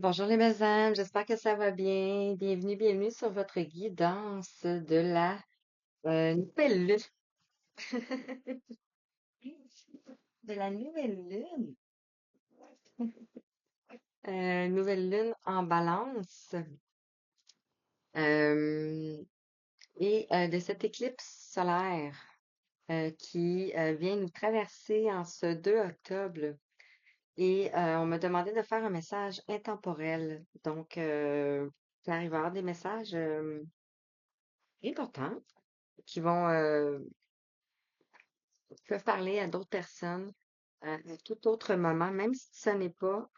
Bonjour les messieurs, j'espère que ça va bien. Bienvenue sur votre guidance de la nouvelle lune. De la nouvelle lune. Nouvelle lune en balance. euh, et de cette éclipse solaire qui vient nous traverser en ce 2 octobre. Et on m'a demandé de faire un message intemporel. Donc, il va y avoir des messages importants qui vont peuvent parler à d'autres personnes à tout autre moment, même si ce n'est pas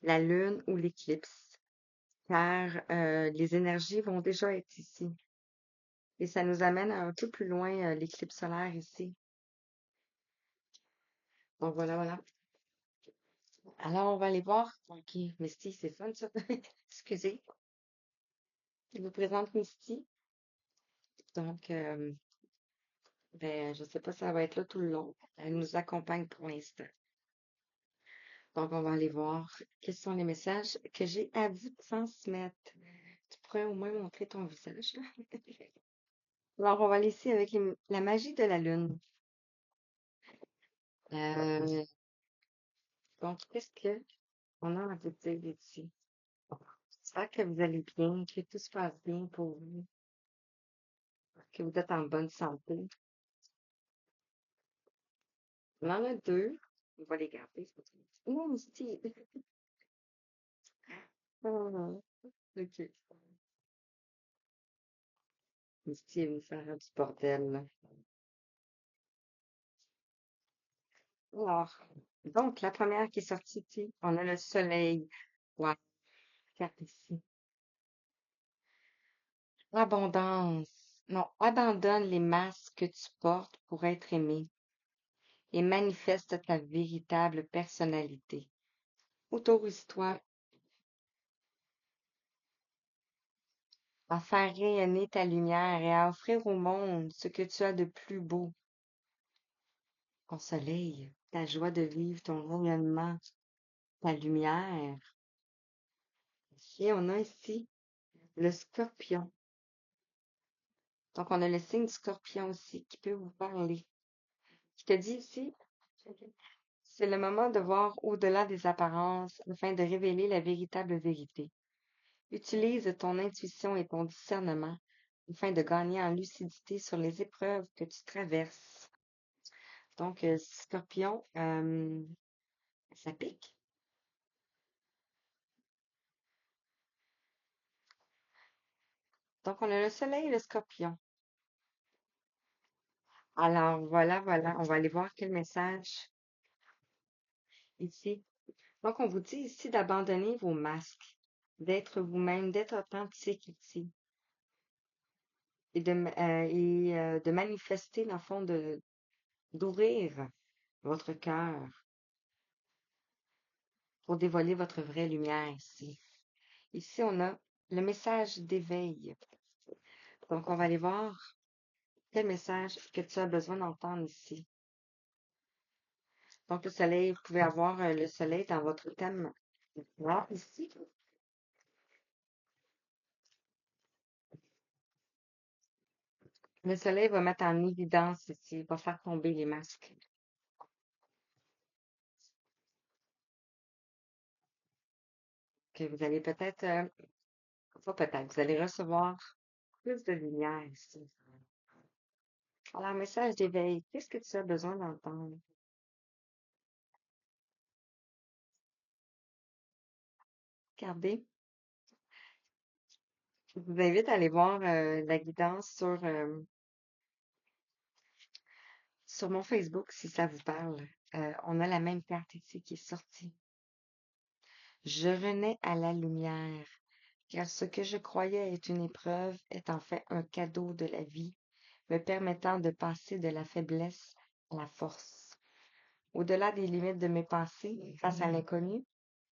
la lune ou l'éclipse, car les énergies vont déjà être ici. Et ça nous amène un peu plus loin, l'éclipse solaire ici. Donc voilà. Alors, on va aller voir. OK, Misty, c'est fun ça. Excusez. Je vous présente Misty. Donc, ben, je sais pas si ça va être là tout le long. Elle nous accompagne pour l'instant. Donc, on va aller voir quels sont les messages que j'ai à vous transmettre. Tu pourrais au moins montrer ton visage. Alors, on va laisser avec la magie de la lune. Euh, donc, qu'est-ce que on a à vous dire ici? J'espère que vous allez bien, que tout se passe bien pour vous, que vous êtes en bonne santé. On en a deux. On va les garder. Non, Misty. Ah, ok. Misty, elle va nous faire du bordel, là. Alors, donc, la première qui est sortie ici, on a le soleil. Wow, regarde ici. Abondance. Non, abandonne les masques que tu portes pour être aimé et manifeste ta véritable personnalité. Autorise-toi à faire rayonner ta lumière et à offrir au monde ce que tu as de plus beau, ton soleil, ta joie de vivre, ton rayonnement, ta lumière. Et on a ici le scorpion. Donc, on a le signe du scorpion aussi qui peut vous parler. Qui te dit ici, c'est le moment de voir au-delà des apparences afin de révéler la véritable vérité. Utilise ton intuition et ton discernement afin de gagner en lucidité sur les épreuves que tu traverses. Donc, Scorpion, ça pique. Donc, on a le soleil et le scorpion. Alors, voilà, on va aller voir quel message ici. Donc, on vous dit ici d'abandonner vos masques, d'être vous-même, d'être authentique ici et de manifester, dans le fond, d'ouvrir votre cœur pour dévoiler votre vraie lumière ici. Ici, on a le message d'éveil. Donc, on va aller voir quel message que tu as besoin d'entendre ici. Donc, le soleil, vous pouvez avoir le soleil dans votre thème. Là, ici, le soleil va mettre en évidence ici, va faire tomber les masques. Que vous allez peut-être, pas peut-être, vous allez recevoir plus de lumière ici. Alors, message d'éveil, qu'est-ce que tu as besoin d'entendre? Regardez, je vous invite à aller voir la guidance sur mon Facebook si ça vous parle. On a la même carte ici qui est sortie. Je renais à la lumière, car ce que je croyais être une épreuve est en fait un cadeau de la vie, me permettant de passer de la faiblesse à la force. Au-delà des limites de mes pensées, face à l'inconnu,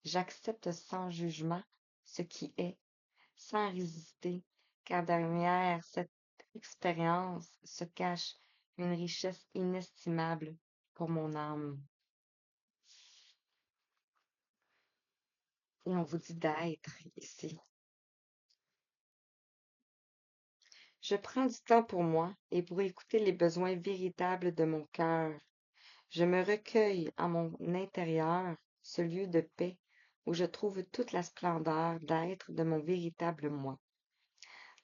j'accepte sans jugement ce qui est, sans résister, car derrière cette expérience se cache une richesse inestimable pour mon âme. Et on vous dit d'être ici. Je prends du temps pour moi et pour écouter les besoins véritables de mon cœur. Je me recueille en mon intérieur, ce lieu de paix où je trouve toute la splendeur d'être de mon véritable moi.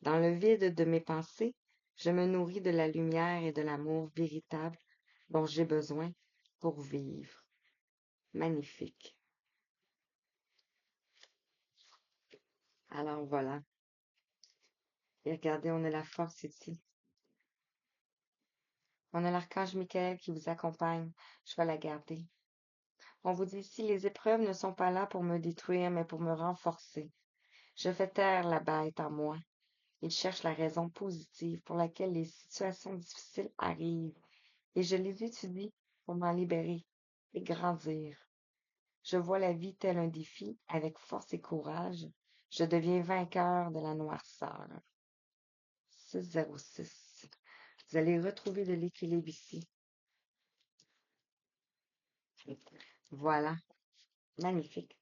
Dans le vide de mes pensées, je me nourris de la lumière et de l'amour véritable dont j'ai besoin pour vivre. Magnifique. Alors voilà. Et regardez, on a la force ici. On a l'archange Michael qui vous accompagne. Je vais la garder. On vous dit ici, les épreuves ne sont pas là pour me détruire, mais pour me renforcer. Je fais taire la bête en moi. Il cherche la raison positive pour laquelle les situations difficiles arrivent, et je les étudie pour m'en libérer et grandir. Je vois la vie tel un défi, avec force et courage. Je deviens vainqueur de la noirceur. 606. Vous allez retrouver de l'équilibre ici. Voilà. Magnifique.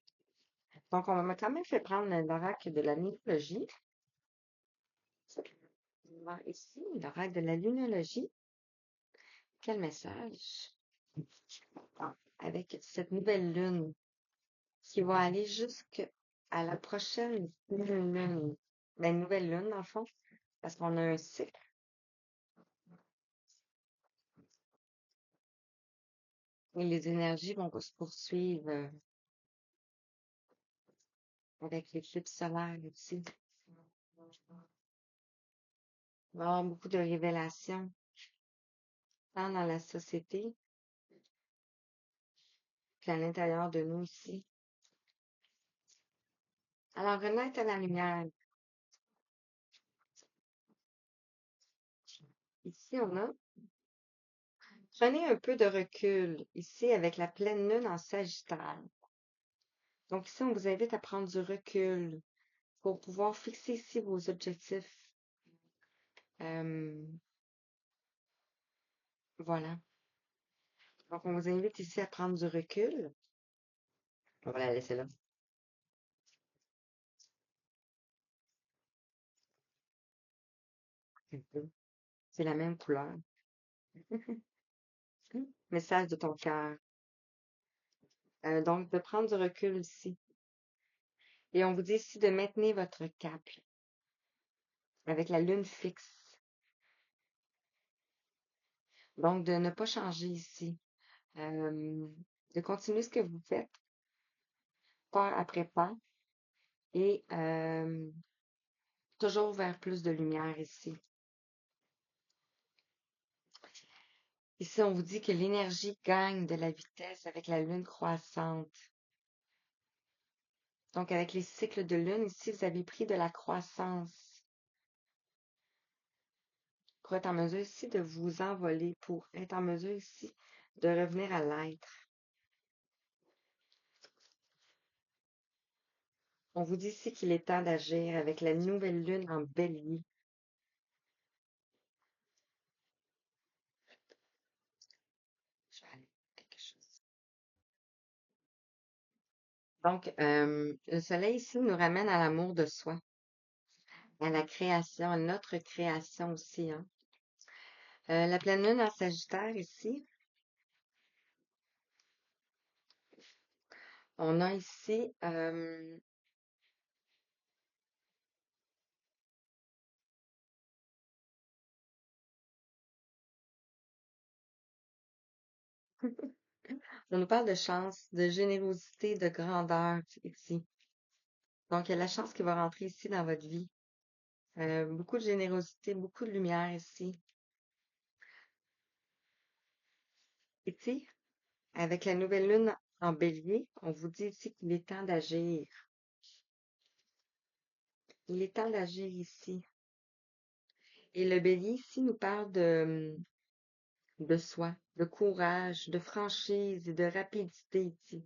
Donc, on m'a quand même fait prendre l'oracle de la mythologie. On va voir ici, l'oracle de la lunologie. Quel message? Ah, avec cette nouvelle lune qui va aller jusqu'à la prochaine nouvelle lune. La nouvelle lune, dans le fond, parce qu'on a un cycle. Et les énergies vont se poursuivre avec l'éclipse solaire aussi. Il va y avoir beaucoup de révélations, tant dans la société qu'à l'intérieur de nous ici. Alors, renaître à la lumière. Ici, on a prenez un peu de recul, ici, avec la pleine lune en Sagittaire. Donc, ici, on vous invite à prendre du recul pour pouvoir fixer ici vos objectifs. Euh, voilà. Donc, on vous invite ici à prendre du recul. On va la laisser là. Un peu. C'est la même couleur. Message de ton cœur. Donc, de prendre du recul ici. Et on vous dit ici de maintenir votre cap avec la lune fixe. Donc, de ne pas changer ici. De continuer ce que vous faites, pas après pas, et toujours vers plus de lumière ici. Ici, on vous dit que l'énergie gagne de la vitesse avec la lune croissante. Donc, avec les cycles de lune, ici, vous avez pris de la croissance pour être en mesure ici de vous envoler, pour être en mesure ici de revenir à l'être. On vous dit ici qu'il est temps d'agir avec la nouvelle lune en bélier. Je vais aller quelque chose. Donc, le soleil ici nous ramène à l'amour de soi, à la création, à notre création aussi, hein. La pleine lune en Sagittaire ici, on a ici on nous parle de chance, de générosité, de grandeur ici. Donc, il y a la chance qui va rentrer ici dans votre vie. Beaucoup de générosité, beaucoup de lumière ici. Ici, avec la nouvelle lune en bélier, on vous dit ici qu'il est temps d'agir. Il est temps d'agir ici. Et le bélier ici nous parle de soi, de courage, de franchise et de rapidité ici.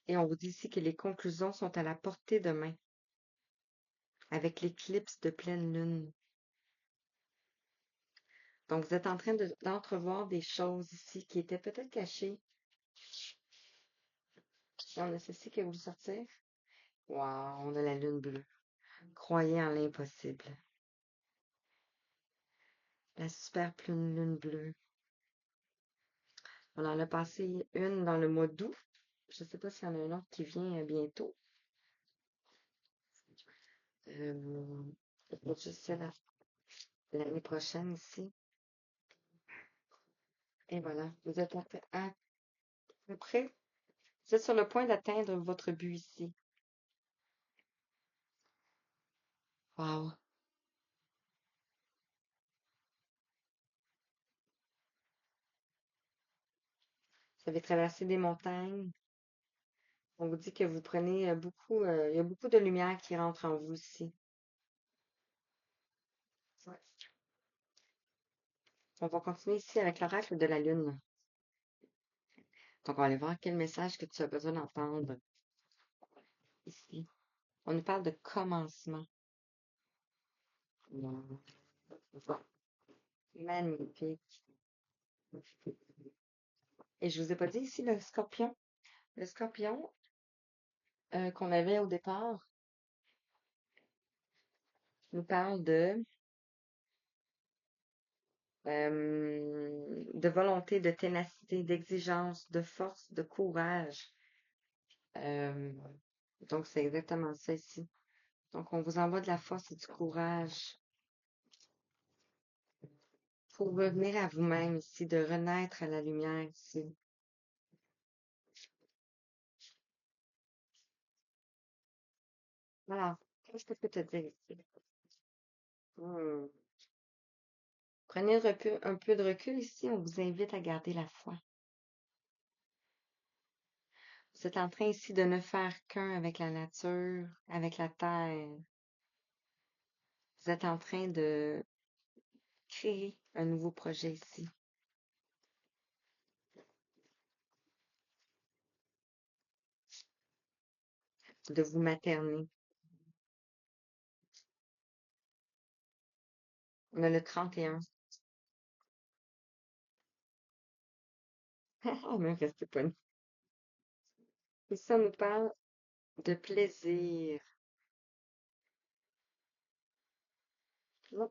Et on vous dit ici que les conclusions sont à la portée de main, avec l'éclipse de pleine lune. Donc, vous êtes en train d'entrevoir des choses ici qui étaient peut-être cachées Et on a ceci qui va vous sortir. Wow, on a la lune bleue. Croyez en l'impossible. La super pleine lune bleue. On en a passé une dans le mois d'août. Je ne sais pas s'il y en a une autre qui vient bientôt. Euh, je sais l'année prochaine ici. Et voilà, vous êtes à peu près. Vous êtes sur le point d'atteindre votre but ici. Wow. Vous avez traversé des montagnes. On vous dit que vous prenez beaucoup, il y a beaucoup de lumière qui rentre en vous ici. Ouais. On va continuer ici avec l'oracle de la lune. Donc, on va aller voir quel message que tu as besoin d'entendre ici. On nous parle de commencement. Wow. Magnifique. Et je vous ai pas dit ici le scorpion. Le scorpion qu'on avait au départ nous parle de volonté, de ténacité, d'exigence, de force, de courage. Euh, donc, c'est exactement ça ici. Donc, on vous envoie de la force et du courage pour revenir à vous-même ici, de renaître à la lumière ici. Alors, qu'est-ce que je peux te dire ici? Hmm. Prenez un peu de recul ici. On vous invite à garder la foi. Vous êtes en train ici de ne faire qu'un avec la nature, avec la terre. Vous êtes en train de créer un nouveau projet ici, de vous materner. On a le 31. Ah, mais restez pas. Et ça nous parle de plaisir. Non,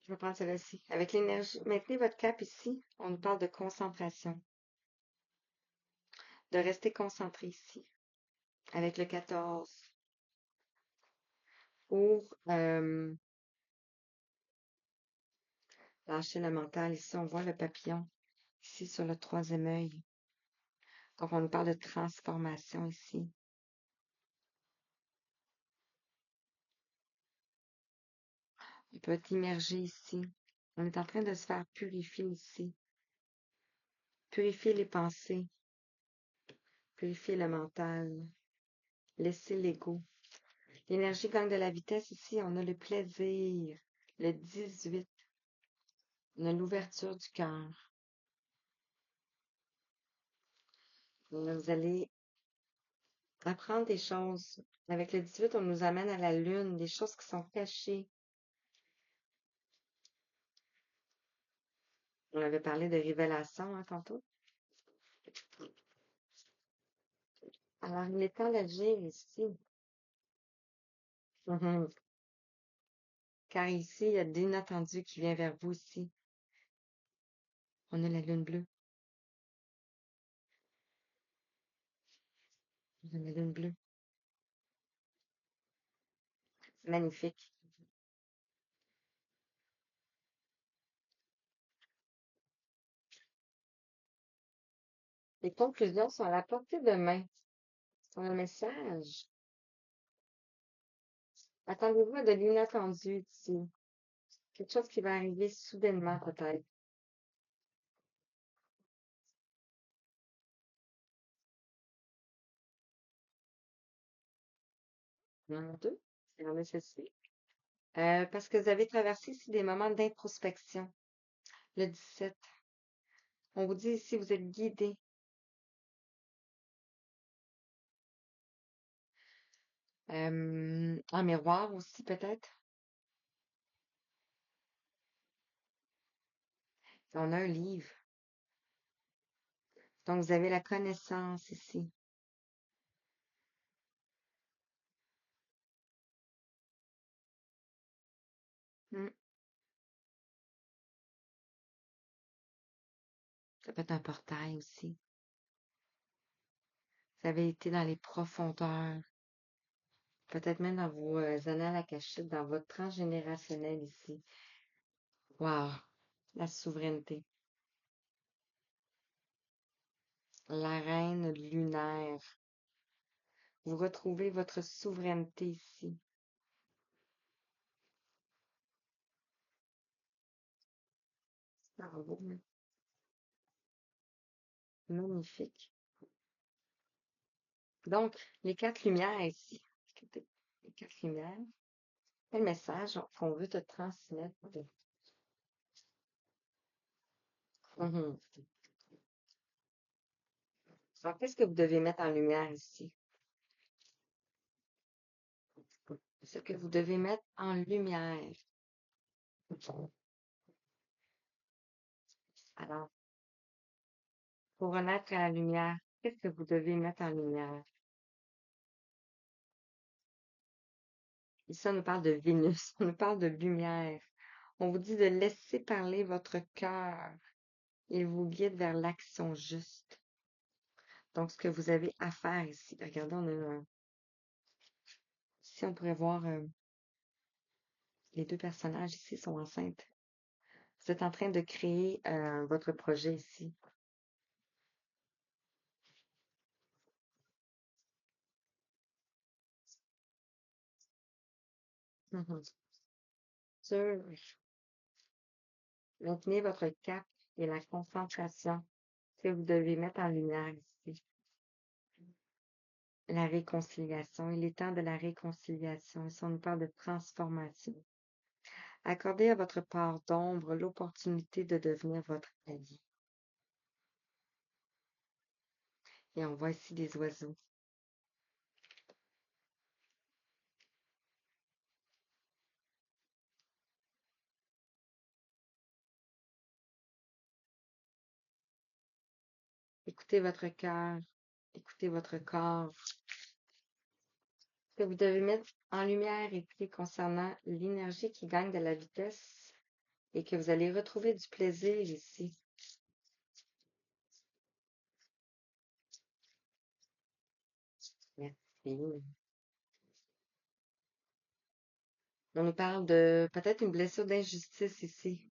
je vais prendre celle-ci. Avec l'énergie, maintenez votre cap ici. On nous parle de concentration, de rester concentré ici. Avec le 14. Pour lâcher le mental. Ici, on voit le papillon. Ici, sur le troisième œil. Donc, on nous parle de transformation ici. On peut être immergé ici. On est en train de se faire purifier ici. Purifier les pensées. Purifier le mental. Laisser l'ego. L'énergie gagne de la vitesse ici. On a le plaisir. Le 18. On a l'ouverture du cœur. Vous allez apprendre des choses. Avec le 18, on nous amène à la lune, des choses qui sont cachées. On avait parlé de révélation tantôt. Alors, il est temps d'agir ici. Mhm. Car ici, il y a de l'inattendu qui vient vers vous ici. On a la lune bleue. On a la lune bleue. C'est magnifique. Les conclusions sont à la portée de main. C'est un message. Attendez-vous à de l'inattendu ici. Quelque chose qui va arriver soudainement, peut-être. Il y en a deux. Il y en a ceci. Parce que vous avez traversé ici des moments d'introspection. Le 17. On vous dit ici, vous êtes guidé. En miroir aussi, peut-être. On a un livre. Donc, vous avez la connaissance ici. Mm. Ça peut être un portail aussi. Vous avez été dans les profondeurs, peut-être même dans vos annales akashiques, dans votre transgénérationnel ici. Wow, la souveraineté. La reine lunaire. Vous retrouvez votre souveraineté ici. Bravo. Magnifique. Donc, les quatre lumières ici. Les quatre lumières. Quel message qu'on veut te transmettre? Mhm. Alors, qu'est-ce que vous devez mettre en lumière ici? Ce que vous devez mettre en lumière. Alors, pour renaître à la lumière, qu'est-ce que vous devez mettre en lumière? Ici, on nous parle de Vénus, on nous parle de lumière. On vous dit de laisser parler votre cœur. Il vous guide vers l'action juste. Donc, ce que vous avez à faire ici. Regardez, ici, on pourrait voir les deux personnages ici sont enceintes. Vous êtes en train de créer votre projet ici. Mhm. Sur maintenez votre cap et la concentration que vous devez mettre en lumière ici. La réconciliation. Il est temps de la réconciliation. Ici, on nous parle de transformation. Accordez à votre part d'ombre l'opportunité de devenir votre allié. Et on voit ici des oiseaux. Écoutez votre cœur. Écoutez votre corps. Ce que vous devez mettre en lumière ici concernant l'énergie qui gagne de la vitesse et que vous allez retrouver du plaisir ici. Merci. On nous parle de peut-être une blessure d'injustice ici.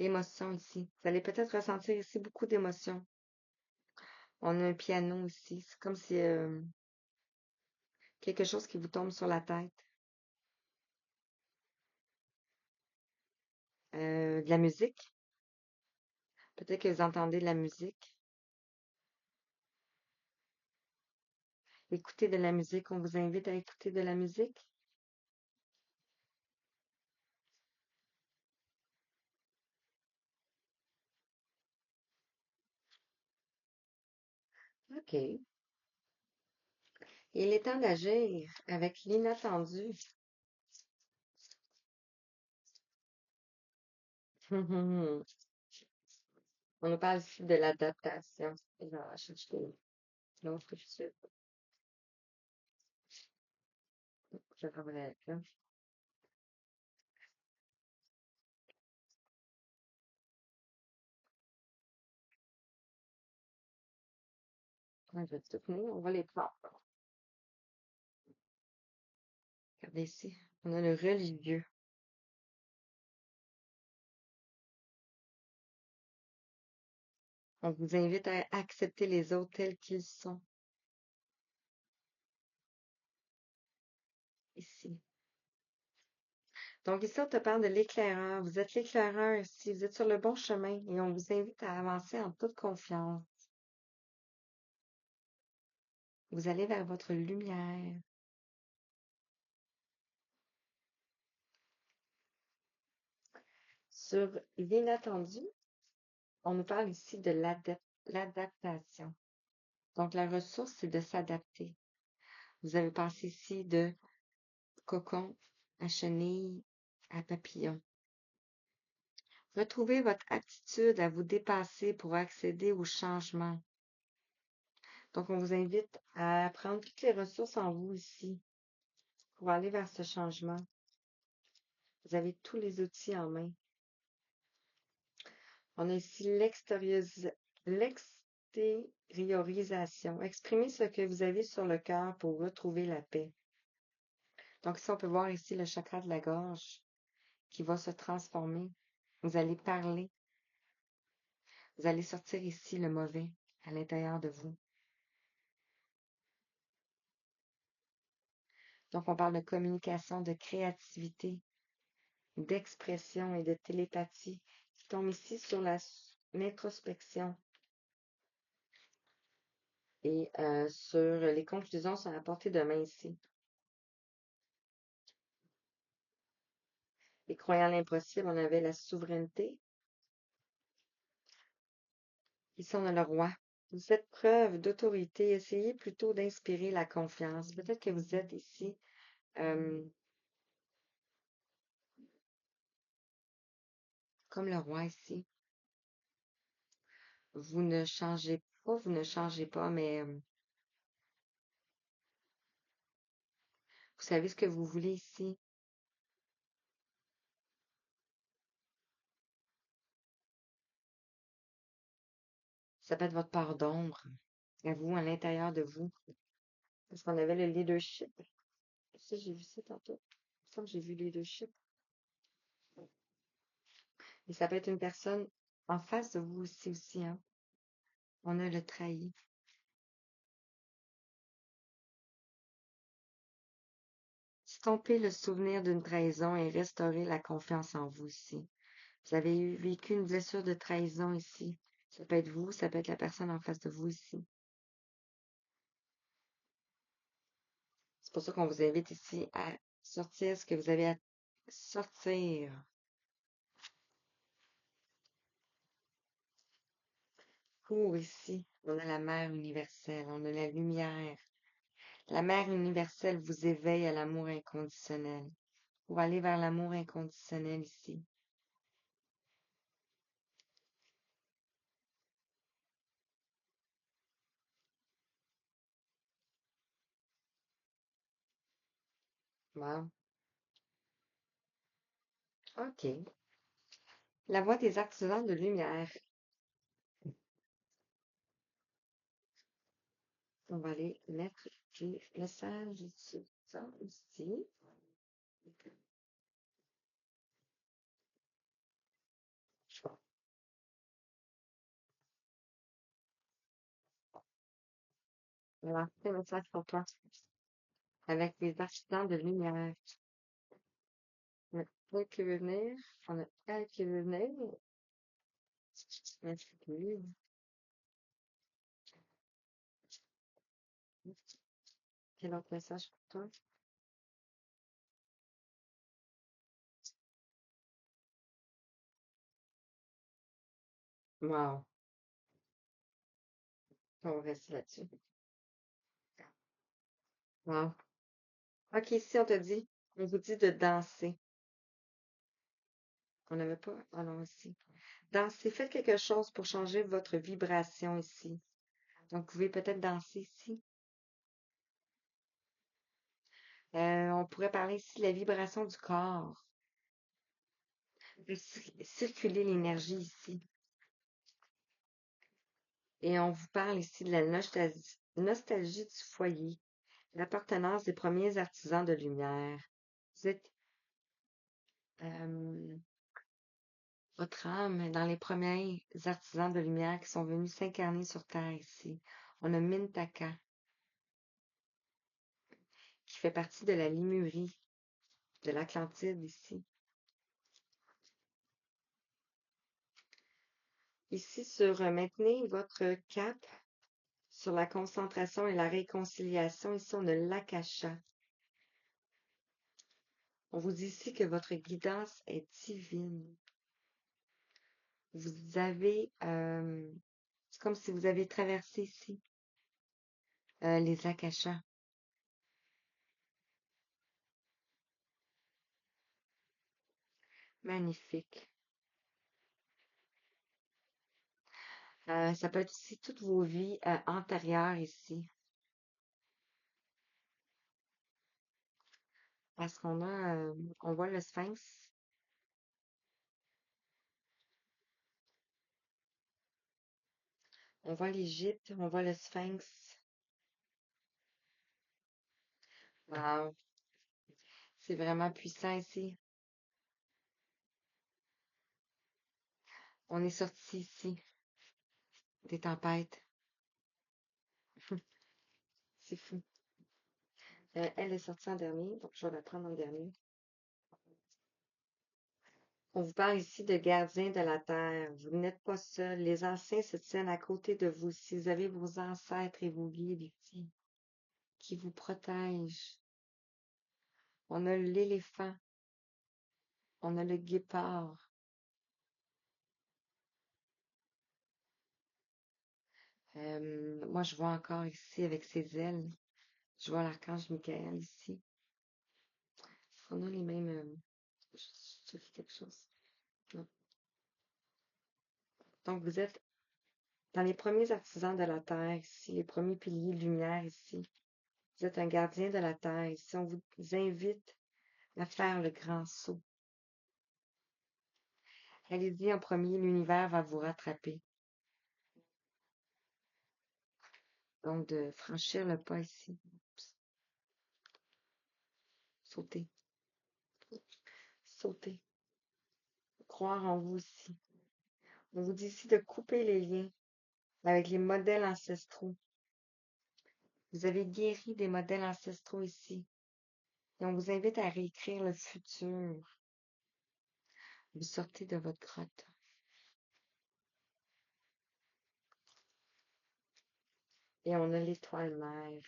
Émotion ici. Vous allez peut-être ressentir ici beaucoup d'émotions. On a un piano ici. C'est comme si quelque chose qui vous tombe sur la tête. De la musique. Peut-être que vous entendez de la musique. Écoutez de la musique. On vous invite à écouter de la musique. OK. Il est temps d'agir avec l'inattendu. On nous parle ici de l'adaptation. Je vais chercher l'autre suite. Je vais revenir là. Ouais, je vais tout tenir. On va les prendre. Regardez ici. On a le religieux. On vous invite à accepter les autres tels qu'ils sont. Ici. Donc ici, on te parle de l'éclaireur. Vous êtes l'éclaireur ici. Vous êtes sur le bon chemin et on vous invite à avancer en toute confiance. Vous allez vers votre lumière. Sur l'inattendu, on nous parle ici de l'adaptation. Donc la ressource, c'est de s'adapter. Vous avez passé ici de cocon à chenille à papillon. Retrouvez votre aptitude à vous dépasser pour accéder au changement. Donc, on vous invite à prendre toutes les ressources en vous ici pour aller vers ce changement. Vous avez tous les outils en main. On a ici l'extériorisation. Exprimez ce que vous avez sur le cœur pour retrouver la paix. Donc, ici, on peut voir ici le chakra de la gorge qui va se transformer. Vous allez parler. Vous allez sortir ici le mauvais à l'intérieur de vous. Donc, on parle de communication, de créativité, d'expression et de télépathie qui tombe ici sur l'introspection et sur les conclusions sur la portée de main ici. Et croyant l'impossible, on avait la souveraineté. Ici, on a le roi. Vous faites preuve d'autorité. Essayez plutôt d'inspirer la confiance. Peut-être que vous êtes ici comme le roi ici. Vous ne changez pas, mais vous savez ce que vous voulez ici. Ça peut être votre part d'ombre, à vous, à l'intérieur de vous. Parce qu'on avait le leadership. Ça, j'ai vu ça tantôt. Il me semble que j'ai vu leadership. Et ça peut être une personne en face de vous aussi, hein. On a le trahi. Stomper le souvenir d'une trahison et restaurer la confiance en vous ici. Vous avez vécu une blessure de trahison ici. Ça peut être vous, ça peut être la personne en face de vous ici. C'est pour ça qu'on vous invite ici à sortir ce que vous avez à sortir. Pour ici, on a la mère universelle, on a la lumière. La mère universelle vous éveille à l'amour inconditionnel. Pour aller vers l'amour inconditionnel ici. Wow. OK. La voix des artisans de lumière. On va aller mettre des messages ici. Ça, ici. Alors, c'est un message pour toi. Avec les artisans de lumière. On a elle qui veut venir. On a elle qui veut venir. Merci. Quel autre message pour toi? Wow. On va rester là-dessus. Wow. OK, ici, on vous dit de danser. On n'avait pas, alors ici. Dansez, faites quelque chose pour changer votre vibration ici. Donc, vous pouvez peut-être danser ici. On pourrait parler ici de la vibration du corps. Circuler l'énergie ici. Et on vous parle ici de la nostalgie du foyer, l'appartenance des premiers artisans de lumière. Vous êtes euh, votre âme est dans les premiers artisans de lumière qui sont venus s'incarner sur Terre ici. On a Mintaka, qui fait partie de la Limurie, de l'Atlantide ici. Ici, sur maintenez votre cap sur la concentration et la réconciliation. Ici, on a l'Akasha. On vous dit ici que votre guidance est divine. Vous avez, c'est comme si vous avez traversé ici les Akashas. Magnifique. Ça peut être aussi toutes vos vies antérieures ici, parce on voit le Sphinx, on voit l'Égypte, on voit le Sphinx. Wow, c'est vraiment puissant ici. On est sorti ici des tempêtes. C'est fou. Elle est sortie en dernier, donc je vais la prendre en dernier. On vous parle ici de gardiens de la terre. Vous n'êtes pas seul. Les anciens se tiennent à côté de vous. Si vous avez vos ancêtres et vos guides ici qui vous protègent. On a l'éléphant, on a le guépard. Moi, je vois encore ici avec ses ailes. Je vois l'archange Michael ici. Est-ce qu'on a les mêmes... je dis quelque chose. Non. Donc, vous êtes dans les premiers artisans de la terre ici, les premiers piliers de lumière ici. Vous êtes un gardien de la terre ici. On vous invite à faire le grand saut. Allez-y en premier, l'univers va vous rattraper. Donc, de franchir le pas ici. Oups. Sauter, sauter. Croire en vous aussi. On vous dit ici de couper les liens avec les modèles ancestraux. Vous avez guéri des modèles ancestraux ici. Et on vous invite à réécrire le futur. Vous sortez de votre grotte. Et on a l'étoile mère.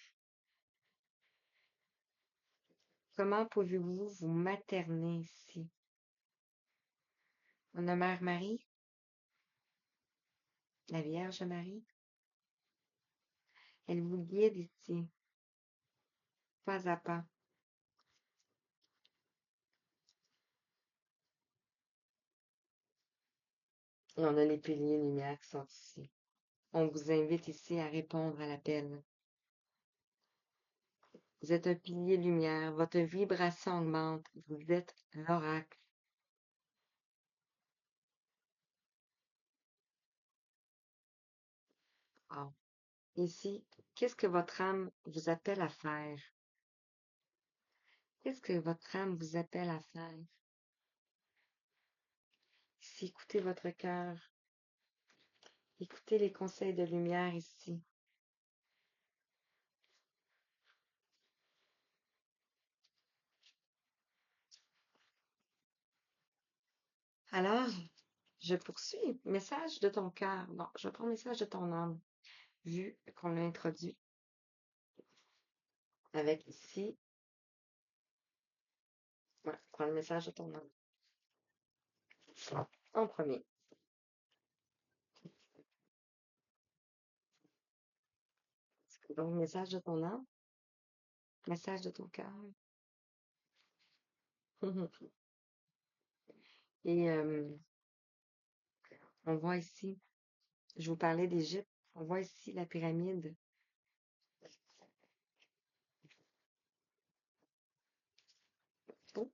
Comment pouvez-vous vous materner ici? On a Mère Marie, la Vierge Marie. Elle vous guide ici, pas à pas. Et on a les piliers lumière qui sont ici. On vous invite ici à répondre à l'appel. Vous êtes un pilier lumière, votre vibration augmente, vous êtes l'oracle. Wow. Ici, qu'est-ce que votre âme vous appelle à faire? Qu'est-ce que votre âme vous appelle à faire? Ici, écoutez votre cœur, écoutez les conseils de lumière ici. Alors, je poursuis. Message de ton cœur. Non, je prends message de ton âme, vu qu'on l'a introduit avec ici. Voilà, prends le message de ton âme. En premier. Donc, message de ton âme, message de ton cœur. Et on voit ici, je vous parlais d'Égypte, on voit ici la pyramide. Oh,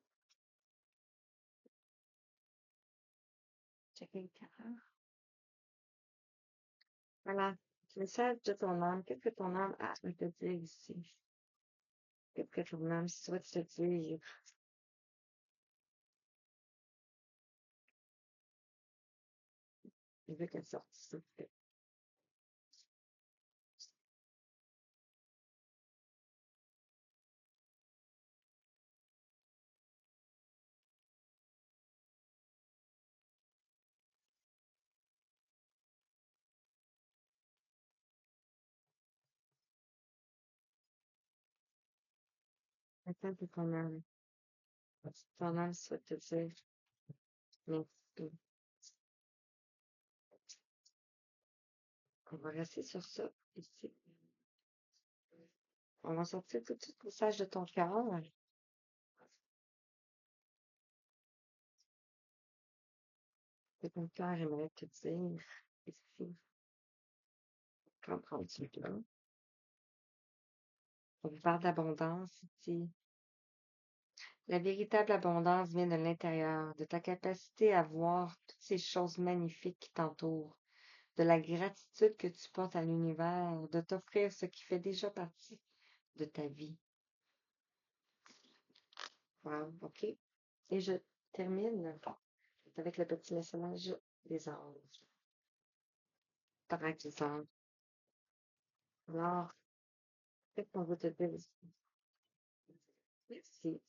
checker le cœur. Voilà, message de ton âme. Qu'est-ce que ton âme a à te dire ici? Qu'est-ce que ton âme souhaite te dire? Je veux qu'elle sorte ici. Message de ton âme. Ton âme souhaite te dire merci. On va rester sur ça ici. On va sortir tout de suite le message de ton cœur. Que ton cœur aimerait te dire ici. 30, 38 là. On vous parle d'abondance ici. La véritable abondance vient de l'intérieur, de ta capacité à voir toutes ces choses magnifiques qui t'entourent, de la gratitude que tu portes à l'univers, de t'offrir ce qui fait déjà partie de ta vie. Wow, OK. Et je termine avec le petit message des anges. Paraclisant. Alors, qu'est-ce qu'on veut te dire ici? Merci.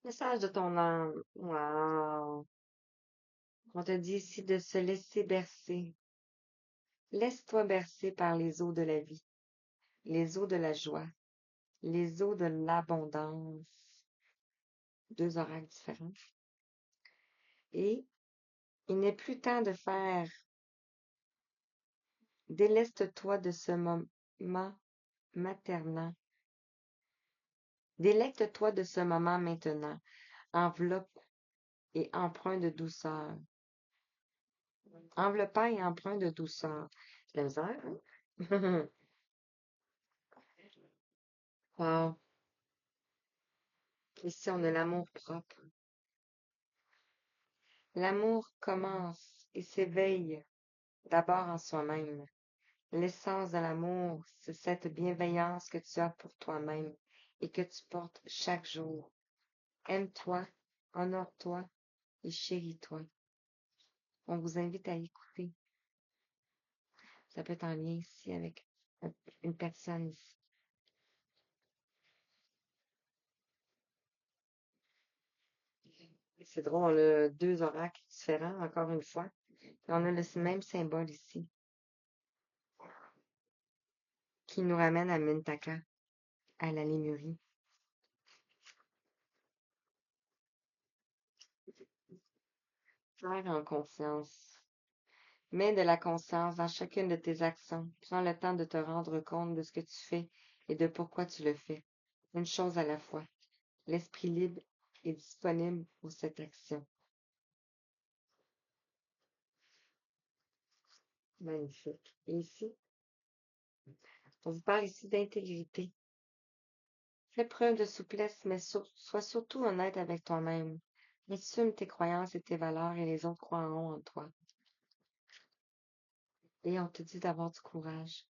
Message de ton âme. Wow. On te dit ici de se laisser bercer. Laisse-toi bercer par les eaux de la vie, les eaux de la joie, les eaux de l'abondance. Deux oracles différents. Et il n'est plus temps de faire. Déleste-toi de ce moment maternant. Délecte-toi de ce moment maintenant. Enveloppe et empreint de douceur. Enveloppant et empreint de douceur. C'est la misère, hein? Wow. Ici, on a l'amour propre. L'amour commence et s'éveille d'abord en soi-même. L'essence de l'amour, c'est cette bienveillance que tu as pour toi-même et que tu portes chaque jour. Aime-toi, honore-toi et chéris-toi. On vous invite à écouter. Ça peut être en lien ici avec une personne ici. C'est drôle, on a deux oracles différents, encore une fois. On a le même symbole ici, qui nous ramène à Mintaka, à la Lémurie. Faire en conscience. Mets de la conscience dans chacune de tes actions. Prends le temps de te rendre compte de ce que tu fais et de pourquoi tu le fais. Une chose à la fois. L'esprit libre est disponible pour cette action. Magnifique. Et ici, on vous parle ici d'intégrité. Fais preuve de souplesse, mais sois surtout honnête avec toi-même. Assume tes croyances et tes valeurs et les autres croiront en toi. Et on te dit d'avoir du courage.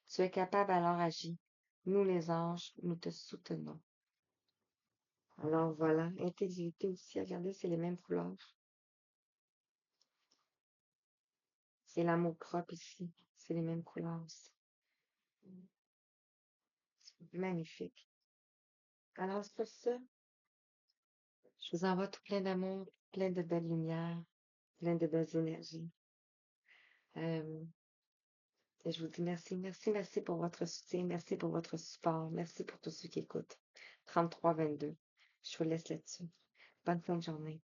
Tu es capable, alors agis. Nous, les anges, nous te soutenons. Alors voilà, intégrité aussi, regardez, c'est les mêmes couleurs. C'est l'amour propre ici, c'est les mêmes couleurs aussi. Magnifique. Alors sur ça, je vous envoie tout plein d'amour, plein de belles lumières, plein de belles énergies. Euh, et je vous dis merci, merci, merci pour votre soutien, merci pour votre support, merci pour tous ceux qui écoutent. 3322. Je vous laisse là-dessus. Bonne fin de journée.